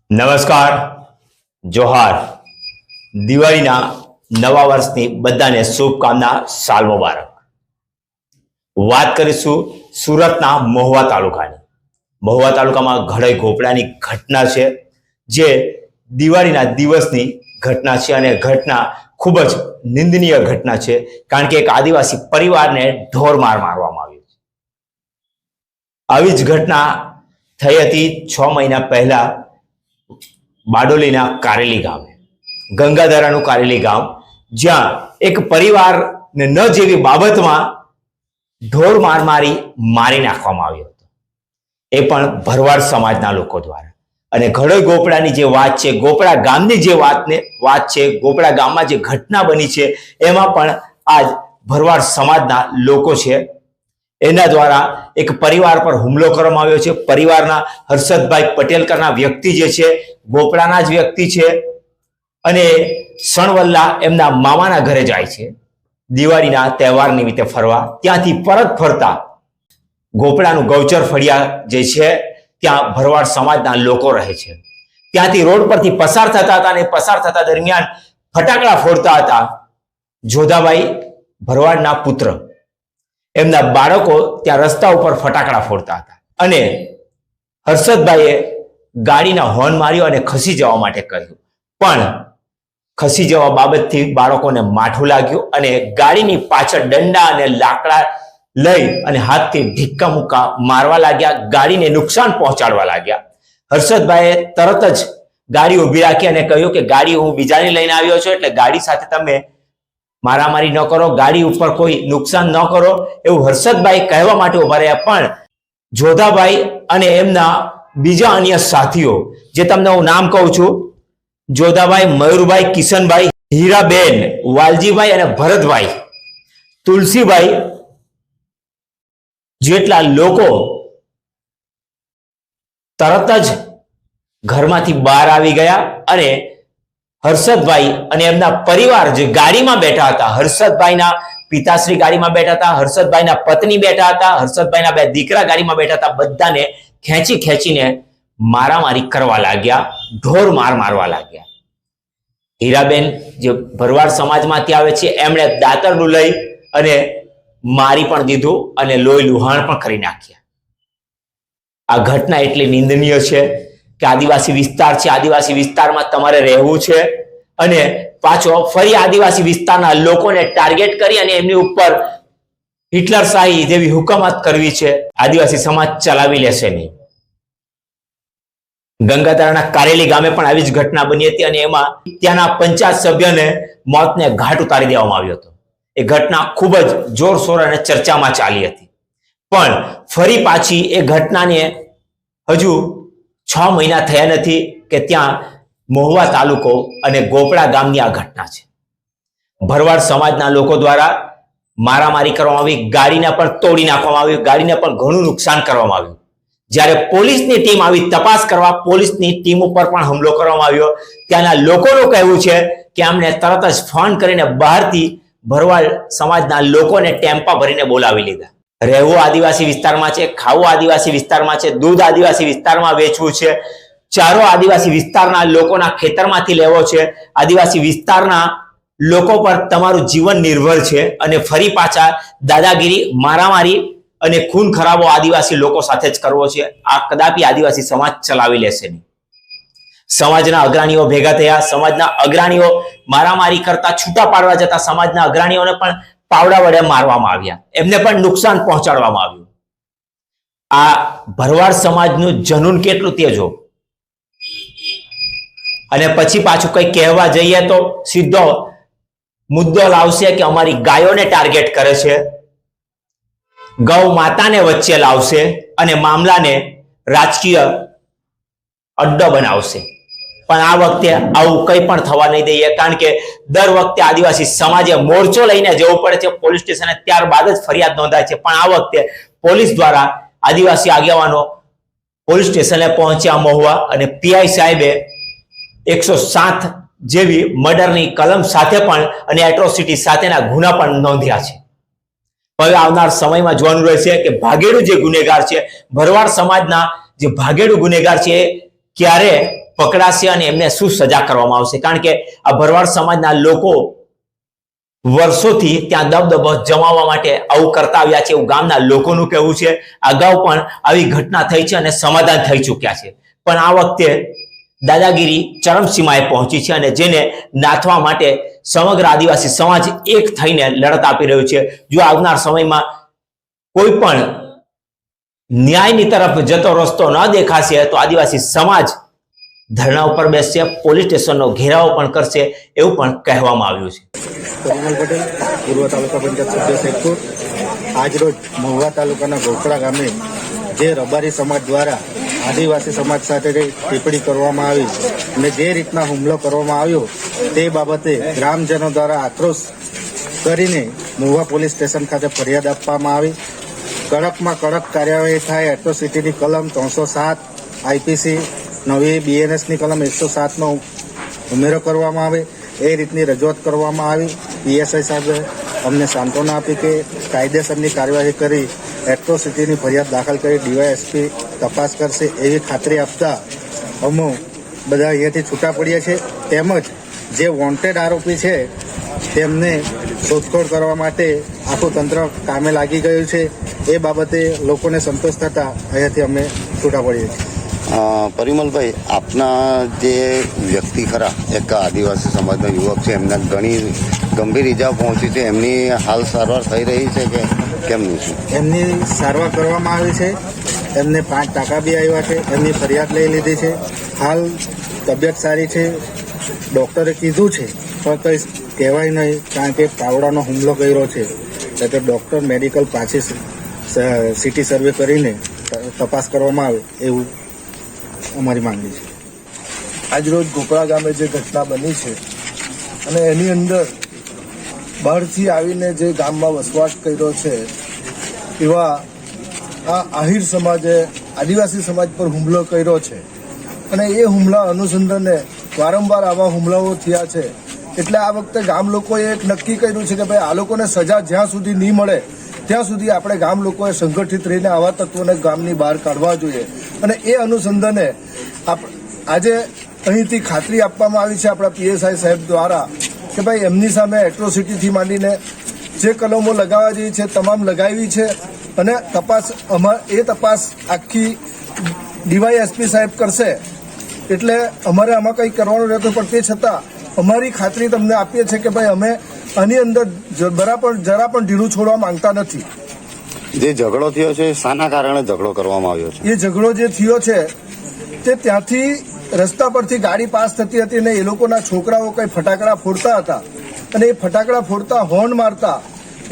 નમસ્કાર, જોહાર. દિવાળીના નવા વર્ષની બધાને શુભકામના, સાલ મુબારક. વાત કરીશું સુરતના મહુવા તાલુકાની. મહુવા તાલુકામાં ઘડઈ ઘોપડાની ઘટના છે, જે દિવાળીના દિવસની ઘટના છે અને ઘટના ખૂબ જ નિંદનીય ઘટના છે, કારણ કે એક આદિવાસી પરિવારને ઢોરમાર મારવામાં આવ્યો છે. આવી જ ઘટના થઈ હતી 6 મહિના પહેલા બારડોલીના કારેલી ગામે, ગંગાધરાનું કારેલી ગામ, જ્યાં એક પરિવારને ન જેવી બાબતમાં ઢોર મારી નાખવામાં આવ્યો હતો, એ પણ ભરવાડ સમાજના લોકો દ્વારા. અને ઘડોઈ ગોપડાની જે વાત છે, ગોપડા ગામની જે વાત છે, ગોપડા ગામમાં જે ઘટના બની છે, એમાં પણ આજ ભરવાડ સમાજના લોકો છે, એના દ્વારા એક પરિવાર પર હુમલો કરવામાં આવ્યો છે. પરિવારના હર્ષદભાઈ પટેલ કરના વ્યક્તિ જે છે, ગોપડાના જ વ્યક્તિ છે, અને સણવલ્લા એમના મામાના ઘરે જાય છે દિવાળીના તહેવાર નિમિત્તે ફરવા. ત્યાંથી પરત ફરતા ગોપડાનું ગૌચર ફળિયા જે છે, ત્યાં ભરવાડ સમાજના લોકો રહે છે. ત્યાંથી રોડ પરથી પસાર થતા હતા અને પસાર થતા દરમિયાન ફટાકડા ફોડતા હતા. જોધાભાઈ ભરવાડના પુત્ર, એમના બાળકો ત્યાં રસ્તા ઉપર ફટાકડા ફોડતા હતા અને હર્ષદભાઈએ ગાડીના હોર્ન માર્યો અને ખસી જવા માટે કહ્યું, પણ ખસી જવા બાબતથી બાળકોને માઠું લાગ્યું અને ગાડીની પાછળ દંડા અને લાકડા લઈ અને હાથથી ઢીક્કા મુક્કા મારવા લાગ્યા, ગાડીને નુકસાન પહોંચાડવા લાગ્યા. હર્ષદભાઈએ તરત જ ગાડી ઊભી રાખી અને કહ્યું કે ગાડી હું બીજાની લઈને આવ્યો છું, એટલે ગાડી સાથે તમે મારામારી ન કરો, ગાડી ઉપર કોઈ નુકસાન ન કરો, એવું હર્ષદભાઈ કહેવા માટે ઉભા રહ્યા. પણ જોધાભાઈ અને એમના બીજા અન્ય સાથીઓ, જે તમને હું નામ કહું છું, જોધાભાઈ, મયુરભાઈ, કિશનભાઈ, હીરાબેન, વાલજીભાઈ અને ભરતભાઈ, તુલસીભાઈ જેટલા લોકો તરત જ ઘરમાંથી બહાર આવી ગયા અને હર્ષદભાઈ અને એમના પરિવાર જે ગાડીમાં બેઠા હતા, હર્ષદભાઈના પિતાશ્રી ગાડીમાં બેઠા હતા, હર્ષદભાઈના પત્ની બેઠા હતા, હર્ષદભાઈના 2 દીકરા ગાડીમાં બેઠા હતા, બધાને ખેંચીને મારામારી કરવા લાગ્યા, ઢોર મારવા લાગ્યા. હીરાબેન જે ભરવાડ સમાજમાંથી આવે છે, એમણે દાતરનું લઈ અને મારી પણ દીધું અને લોહી લુહાણ પણ કરી નાખ્યા. આ ઘટના એટલી નિંદનીય છે કે આદિવાસી વિસ્તાર છે, આદિવાસી વિસ્તારમાં તમારે રહેવું છે અને પાછો ફરી આદિવાસી વિસ્તારના લોકોને ટાર્ગેટ કરી અને એમની ઉપર હિટલરશાહી જેવી હુકુમત કરવી છે. આદિવાસી સમાજ ચલાવી લેશે નહીં. ગંગાધરાના કારેલી ગામે પણ આવી જ ઘટના બની હતી અને એમાં ત્યાંના પંચાયત સભ્યને મોતને ઘાટ ઉતારી દેવામાં આવ્યો હતો. એ ઘટના ખૂબ જ જોરશોર અને ચર્ચામાં ચાલી હતી, પણ ફરી પાછી એ ઘટનાને હજુ 6 મહિના થયા નથી કે ત્યાં મહુવા તાલુકો અને ગોપડા ગામની આ ઘટના છે. ભરવાડ સમાજના લોકો દ્વારા મારામારી કરવામાં આવી, ગાડીને પણ તોડી નાખવામાં આવી, ગાડીને પણ ઘણું નુકસાન કરવામાં આવ્યું. જ્યારે પોલીસની ટીમ આવી તપાસ કરવા, પોલીસની ટીમ ઉપર પણ હુમલો કરવામાં આવ્યો. ત્યાંના લોકોનું કહેવું છે કે અમને તરત જ ફોન કરીને બહારથી ભરવાડ સમાજના લોકોને ટેમ્પા ભરીને બોલાવી લીધા. રહેવું આદિવાસી વિસ્તારમાં છે, ખાવું આદિવાસી વિસ્તારમાં છે, દૂધ આદિવાસી વિસ્તારમાં વેચવું છે, ચારો આદિવાસી વિસ્તારના લોકોના ખેતરમાંથી લેવો છે, આદિવાસી વિસ્તારના લોકો પર તમારું જીવન નિર્ભર છે અને ફરી પાછા દાદાગીરી, મારામારી અને ખૂન ખરાબો આદિવાસી લોકો સાથે જ કરવો છે. આ કદાપી આદિવાસી સમાજ ચલાવી લેશે નહીં. સમાજના અગ્રણીઓ ભેગા થયા, સમાજના અગ્રણીઓ મારામારી કરતા છૂટા પાડવા જતા સમાજના અગ્રણીઓને પણ પાવડા વડે મારવામાં આવ્યા, એમને પણ નુકસાન પહોંચાડવામાં આવ્યું. આ ભરવાડ સમાજનું જનૂન કેટલું તેજ હો. અને પછી પાછું કઈ કહેવા જઈએ તો સીધો મુદ્દો લાવશે કે અમારી ગાયોને ટાર્ગેટ કરે છે, ગૌ માતાને વચ્ચે લાવશે અને મામલાને રાજકીય અડ્ડો બનાવશે. પણ આ વખતે આવું કંઈ પણ થવા નહીં દઈએ, કારણ કે દર વખતે આદિવાસી સમાજે મોરચો લઈને જવું પડે છે પોલીસ સ્ટેશને, ત્યારબાદ જ ફરિયાદ નોંધાય છે. પણ આ વખતે પોલીસ દ્વારા આદિવાસી આગેવાનો પોલીસ સ્ટેશને પહોંચ્યા મહુવા, અને પીઆઈ સાહેબે 107 જેવી મર્ડરની કલમ સાથે પણ અને એટ્રોસિટી સાથેના ગુના પણ નોંધ્યા છે. હવે આવનાર સમયમાં જોવાનું રહેશે કે ભાગેડુ જે ગુનેગાર છે, ભરવાડ સમાજના જે ભાગેડુ ગુનેગાર છે, ક્યારે પકડાશે અને એમને શું સજા કરવામાં આવશે. કારણ કે આ ભરવાડ સમાજના લોકો વર્ષોથી ત્યાં દબદબો જમાવવા માટે આવું કરતા આવ્યા છે એવું ગામના લોકોનું કહેવું છે. અગાઉ પણ આવી ઘટના થઈ છે અને સમાધાન થઈ ચૂક્યા છે, પણ આ વખતે દાદાગીરી ચરમસીમાએ પહોંચી છે અને જેને નાથવા માટે સમગ્ર આદિવાસી સમાજ એક થઈને લડત આપી રહ્યું છે. જો આવનાર સમયમાં કોઈ પણ ન્યાયની તરફ જતો રસ્તો ન દેખાશે તો આદિવાસી સમાજ ધરણા ઉપર બેસશે, પોલીસ સ્ટેશનનો ઘેરાવો પણ કરશે એવું પણ કહેવામાં આવ્યું છે. પરિમલ પટેલ, પૂર્વ તાલુકા પંચાયત સભ્ય સૈદપુર. આજરોજ મહુવા તાલુકાના ગોખડા ગામે જે રબારી સમાજ દ્વારા આદિવાસી સમાજ સાથે ટિપ્પણી કરવામાં આવી અને જે રીતના હુમલો કરવામાં આવ્યો તે બાબતે ગ્રામજનો દ્વારા આક્રોશ કરીને મહુવા પોલીસ સ્ટેશન ખાતે ફરિયાદ આપવામાં આવી. કડકમાં કડક કાર્યવાહી થાય, એટ્રોસિટીની કલમ 307, આઈપીસી નવી બીએનએસની કલમ 107નો ઉમેરો કરવામાં આવે એ રીતની રજૂઆત કરવામાં આવી. પીએસઆઈ સાહેબે અમને સાંત્વના આપી કે કાયદેસરની કાર્યવાહી કરી એટ્રોસિટીની ફરિયાદ દાખલ કરી ડીવાયએસપી તપાસ કરશે એવી ખાતરી આપતા અમે બધા અહીંયાથી છૂટા પડ્યા છે. તેમજ જે વોન્ટેડ આરોપી છે તેમને શોધખોળ કરવા માટે આખું તંત્ર કામે લાગી ગયું છે. એ બાબતે લોકોને સંતોષ થતા અહીંયાથી અમે છૂટા પડીએ છીએ. પરિમલભાઈ, આપના જે વ્યક્તિ ખરા, એક આદિવાસી સમાજનો યુવક છે, એમને ઘણી ગંભીર ઈજા પહોંચી છે, એમની હાલ સારવાર થઈ રહી છે કે કેમનું છે? એમની સારવાર કરવામાં આવી છે. એમને 5 ટાંકા બી આવ્યા છે. એમની ફરિયાદ લઈ લીધી છે. હાલ તબિયત સારી છે. ડૉક્ટરે કીધું છે પણ કંઈ કહેવાય નહીં, કારણ કે પાવડાનો હુમલો કર્યો છે. એટલે ડૉક્ટર મેડિકલ પાછી સિટી સર્વે કરીને તપાસ કરવામાં આવે એવું અમારી માંગણી છે. આજરોજ ગોકળા ગામે જે ઘટના બની છે અને એની અંદર બહારથી આવીને જે ગામમાં વસવાટ કર્યો છે એવા આ આહિર સમાજે આદિવાસી સમાજ પર હુમલો કર્યો છે અને એ હુમલા અનુસંધાને વારંવાર આવા હુમલાઓ થયા છે. એટલે આ વખતે ગામ લોકોએ એક નક્કી કર્યું છે કે ભાઈ આ લોકોને સજા જ્યાં સુધી નહીં મળે ત્યાં સુધી આપણે ગામ લોકોએ સંગઠિત રહીને આવા તત્વોને ગામની બહાર કાઢવા જોઈએ. અને એ અનુસંધાને આજે અહીંથી ખાતરી આપવામાં આવી છે આપણા પીએસઆઈ સાહેબ દ્વારા કે ભાઈ એમની સામે એટ્રોસિટીથી માંડીને જે કલમો લગાવવા જેવી છે તમામ લગાવી છે અને તપાસ આખી ડીવાયએસપી સાહેબ કરશે. એટલે અમારે આમાં કંઈ કરવાનું રહેતું, પણ તે છતાં અમારી ખાતરી તમને આપીએ છીએ કે ભાઈ અમે આની અંદર જરા પણ ઢીલું છોડવા માંગતા નથી. જે ઝઘડો થયો છે શાના કારણે ઝઘડો કરવામાં આવ્યો છે? એ ઝઘડો જે થયો છે તે ત્યાંથી રસ્તા પરથી ગાડી પાસ થતી હતી અને એ લોકોના છોકરાઓ કંઈ ફટાકડા ફોડતા હતા અને એ ફટાકડા ફોડતા હોર્ન મારતા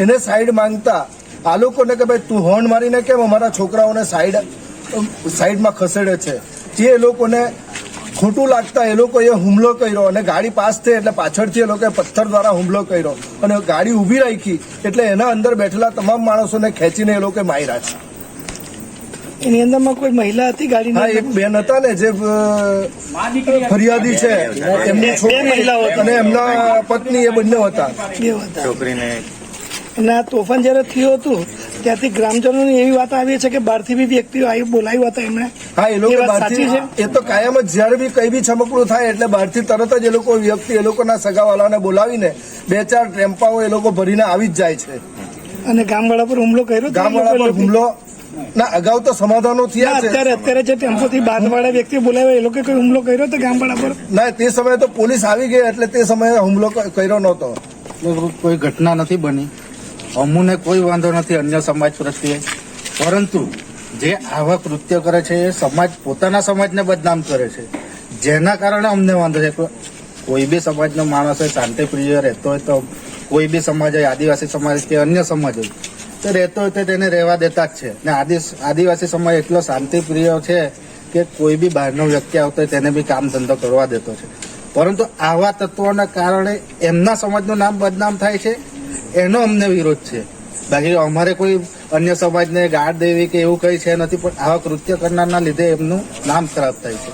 એને સાઈડ માંગતા આ લોકોને કે ભાઈ તું હોર્ન મારીને કેમ અમારા છોકરાઓને સાઈડમાં ખસેડે છે. જે એ લોકોને ખોટું લાગતા એ લોકોએ હુમલો કર્યો અને ગાડી પાસ થઈ એટલે પાછળથી એ લોકોએ પથ્થર દ્વારા હુમલો કર્યો અને ગાડી ઊભી રાખી એટલે એના અંદર બેઠેલા તમામ માણસોને ખેંચીને એ લોકોએ માર્યા છે. એની અંદરમાં કોઈ મહિલા હતી ગાડીની? હા, એક બેન હતા ને જે ફરિયાદી છે, એમની છોકરી અને એમના પત્ની, એ બંને હતા. છોકરીને અને આ તોફાન જયારે થયું હતું ત્યાંથી ગ્રામજનોની એવી વાત આવી છે કે બહારથી બી વ્યક્તિઓ આવી બોલાવ્યા હતા એમણે. હા, એ લોકો સાચી છે. એ તો કાયમ જ જયારે બી કઈ બી ચમકડું થાય એટલે બહારથી તરત જ એ લોકો વ્યક્તિ એ લોકોના સગાવાલાને બોલાવીને 2-4 ટેમ્પાઓ એ લોકો ભરીને આવી જ જાય છે. અને ગામવાળા પર હુમલો કર્યો? ગામવાળા પર હુમલો ના, અગાઉ તો સમાધાનો થયા છે. અત્યારે જે ટેમ્પોથી બાદવાળા વ્યક્તિઓ બોલાવ્યા એ લોકો કોઈ હુમલો કર્યો હતો ગામવાળા પર? ના, તે સમયે તો પોલીસ આવી ગઈ એટલે તે સમયે હુમલો કર્યો નહોતો. કોઈ ઘટના નથી બની. અમુને કોઈ વાંધો નથી અન્ય સમાજ પ્રત્યે, પરંતુ જે આવા કૃત્ય કરે છે એ સમાજ પોતાના સમાજને બદનામ કરે છે, જેના કારણે અમને વાંધો છે. કોઈ બી સમાજનો માણસ હોય, શાંતિપ્રિય રહેતો હોય તો કોઈ બી સમાજ હોય, આદિવાસી સમાજ કે અન્ય સમાજ હોય તો રહેતો હોય તો તેને રહેવા દેતા જ છે. ને આદિવાસી સમાજ એટલો શાંતિપ્રિય છે કે કોઈ બી બહારનો વ્યક્તિ આવતો હોય તેને બી કામ ધંધો કરવા દેતો છે. પરંતુ આવા તત્વોના કારણે એમના સમાજનું નામ બદનામ થાય છે, એનો અમને વિરોધ છે. બાકી અમારે કોઈ અન્ય સમાજને ગાળ દેવી કે એવું કંઈ છે નથી, પણ આવા કૃત્ય કરનારના લીધે એમનું નામ ખરાબ થાય છે.